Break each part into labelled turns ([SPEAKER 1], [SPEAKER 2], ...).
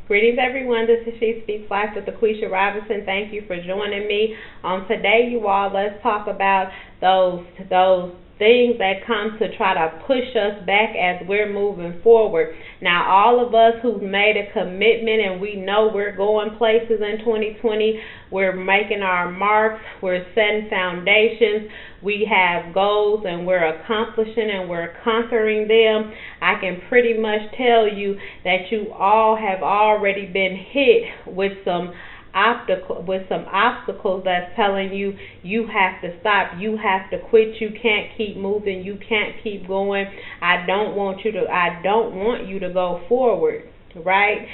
[SPEAKER 1] Greetings, everyone. This is She Speaks Life with Laquisha Robinson. Thank you for joining me. Today, you all, let's talk about those things that come to try to push us back as we're moving forward. Now, all of us who've made a commitment and we know we're going places in 2020, we're making our marks, we're setting foundations, we have goals and we're accomplishing and we're conquering them. I can pretty much tell you that you all have already been hit with some obstacles that's telling you you have to stop, you have to quit, you can't keep moving, you can't keep going. I don't want you to go forward, right?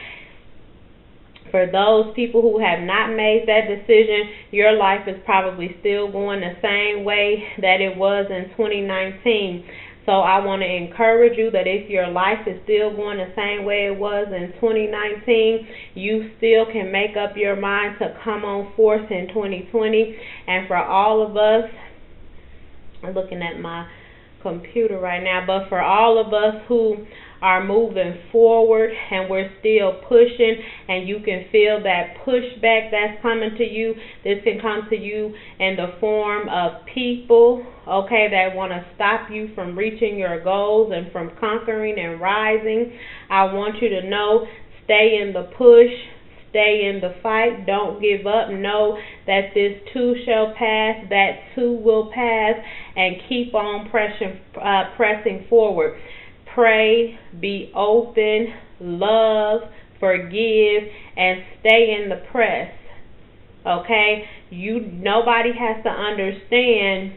[SPEAKER 1] For those people who have not made that decision, your life is probably still going the same way that it was in 2019. So I want to encourage you that if your life is still going the same way it was in 2019, you still can make up your mind to come on forth in 2020. And for all of us, I'm looking at my computer right now, but for all of us who are moving forward and we're still pushing, and you can feel that pushback that's coming to you, this can come to you in the form of people, okay, that want to stop you from reaching your goals and from conquering and rising. I want you to know, stay in the push, stay in the fight, don't give up. Know that this too shall pass, that too will pass, and keep on pressing forward. Pray, be open, love, forgive, and stay in the press. Okay? Nobody has to understand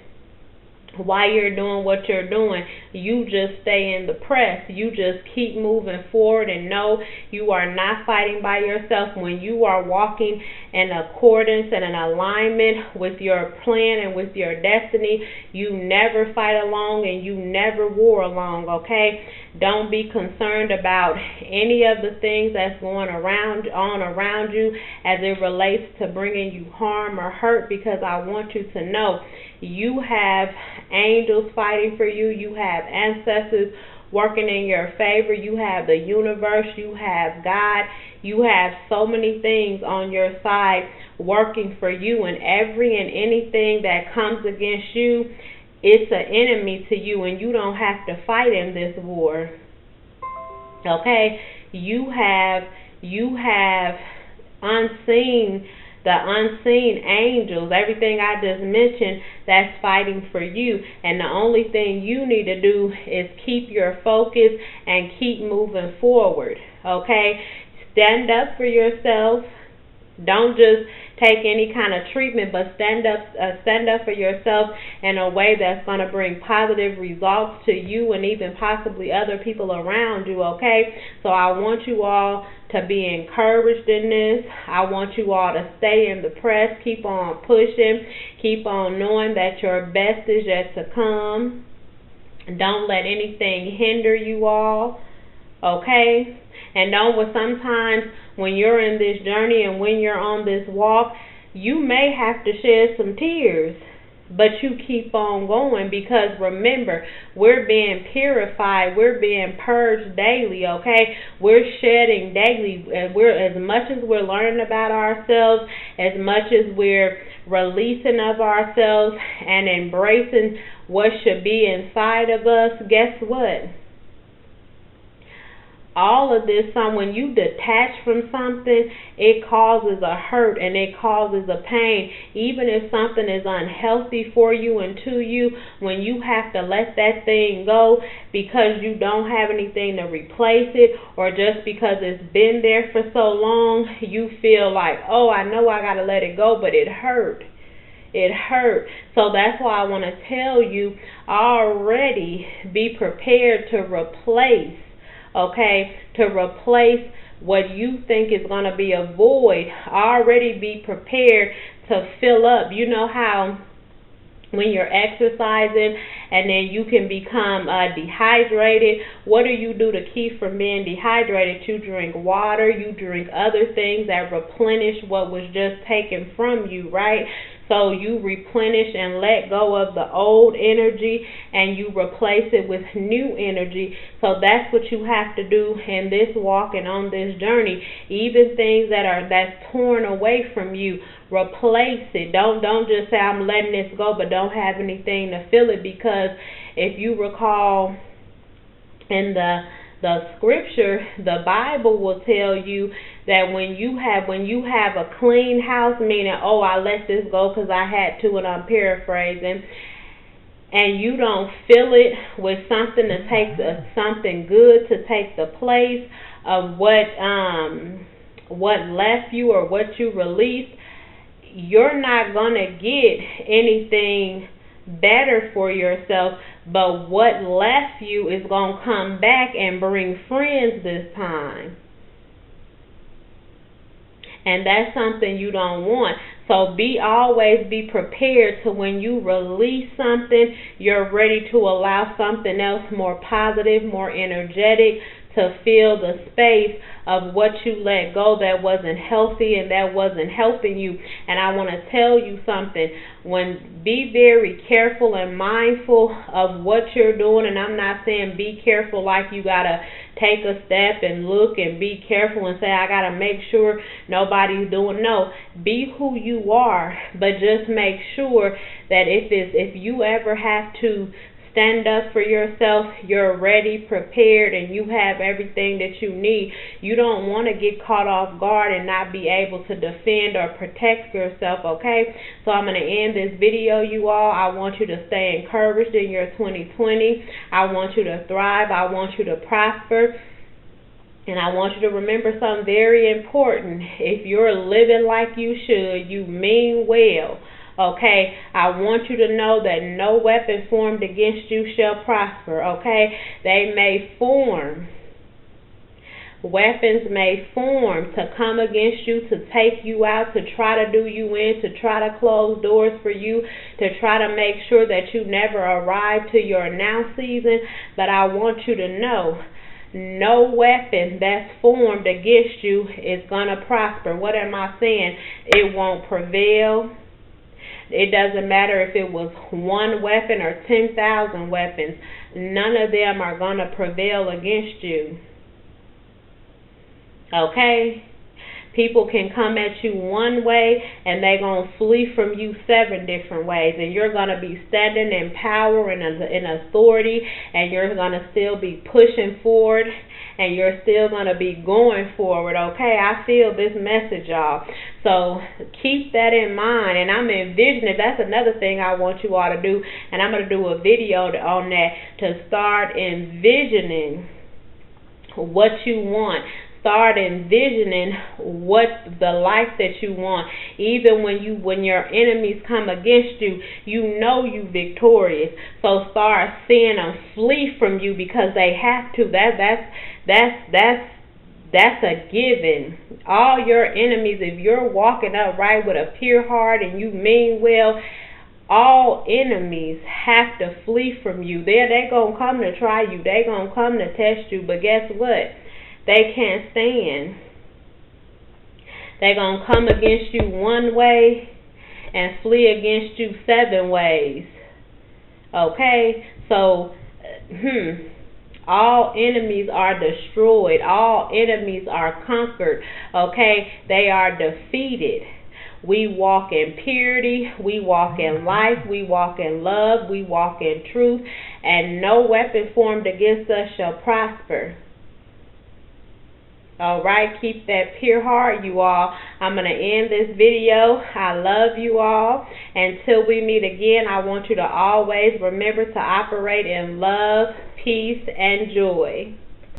[SPEAKER 1] why you're doing what you're doing. You just stay in the press. You just keep moving forward and know you are not fighting by yourself. When you are walking in accordance and in alignment with your plan and with your destiny, you never fight alone and you never war alone, okay? Don't be concerned about any of the things that's going around you as it relates to bringing you harm or hurt, because I want you to know you have angels fighting for you. You have ancestors working in your favor. You have the universe. You have God. You have so many things on your side working for you, and every and anything that comes against you, it's an enemy to you, and you don't have to fight in this war. Okay? You have the unseen angels, everything I just mentioned, that's fighting for you. And the only thing you need to do is keep your focus and keep moving forward. Okay? Stand up for yourself. Don't just take any kind of treatment, but stand up for yourself in a way that's going to bring positive results to you and even possibly other people around you, okay? So I want you all to be encouraged in this. I want you all to stay in the press, keep on pushing, keep on knowing that your best is yet to come. Don't let anything hinder you all, okay? And sometimes when you're in this journey and when you're on this walk, you may have to shed some tears, but you keep on going, because remember, we're being purified, we're being purged daily, okay? We're shedding daily, and as much as we're learning about ourselves, as much as we're releasing of ourselves and embracing what should be inside of us, guess what? All of this, when you detach from something, it causes a hurt and it causes a pain. Even if something is unhealthy for you and to you, when you have to let that thing go because you don't have anything to replace it, or just because it's been there for so long, you feel like, oh, I know I got to let it go, but it hurt. It hurt. So that's why I want to tell you, already be prepared to replace. Okay, to replace what you think is going to be a void. Already be prepared to fill up. You know how when you're exercising and then you can become dehydrated, what do you do to keep from being dehydrated? You drink water, you drink other things that replenish what was just taken from you, right? So you replenish and let go of the old energy and you replace it with new energy. So that's what you have to do in this walk and on this journey. Even things that's torn away from you, replace it. Don't just say I'm letting this go but don't have anything to fill it, because if you recall in the scripture, the Bible will tell you that when you have a clean house, meaning, oh, I let this go because I had to, and I'm paraphrasing, and you don't fill it with something to take something good to take the place of what left you or what you released, you're not gonna get anything better for yourself. But what left you is going to come back and bring friends this time. And that's something you don't want. So always be prepared to, when you release something, you're ready to allow something else more positive, more energetic to fill the space of what you let go that wasn't healthy and that wasn't helping you. And I want to tell you something. Be very careful and mindful of what you're doing. And I'm not saying be careful like you got to take a step and look and be careful and say, I got to make sure nobody's doing. No, be who you are, but just make sure that if you ever have to stand up for yourself, you're ready, prepared, and you have everything that you need. You don't want to get caught off guard and not be able to defend or protect yourself, okay? So I'm going to end this video, you all. I want you to stay encouraged in your 2020. I want you to thrive. I want you to prosper. And I want you to remember something very important. If you're living like you should, you mean well. Okay, I want you to know that no weapon formed against you shall prosper, okay? They may form. Weapons may form to come against you, to take you out, to try to do you in, to try to close doors for you, to try to make sure that you never arrive to your now season. But I want you to know, no weapon that's formed against you is going to prosper. What am I saying? It won't prevail. It doesn't matter if it was one weapon or 10,000 weapons. None of them are going to prevail against you. Okay? People can come at you one way and they're going to flee from you 7 different ways. And you're going to be standing in power and in authority, and you're going to still be pushing forward, and you're still going to be going forward, okay? I feel this message, y'all. So keep that in mind. And I'm envisioning, that's another thing I want you all to do, and I'm going to do a video on that, to start envisioning what you want. Start envisioning what the life that you want. Even when your enemies come against you, you know you victorious. So start seeing them flee from you because they have to. That's a given. All your enemies, if you're walking upright with a pure heart and you mean well, all enemies have to flee from you. They're gonna come to try you. They're gonna come to test you. But guess what? They can't stand. They're going to come against you one way and flee against you 7 ways. Okay? So, all enemies are destroyed. All enemies are conquered. Okay? They are defeated. We walk in purity. We walk in life. We walk in love. We walk in truth. And no weapon formed against us shall prosper. Alright, keep that pure heart, you all. I'm going to end this video. I love you all. Until we meet again, I want you to always remember to operate in love, peace, and joy.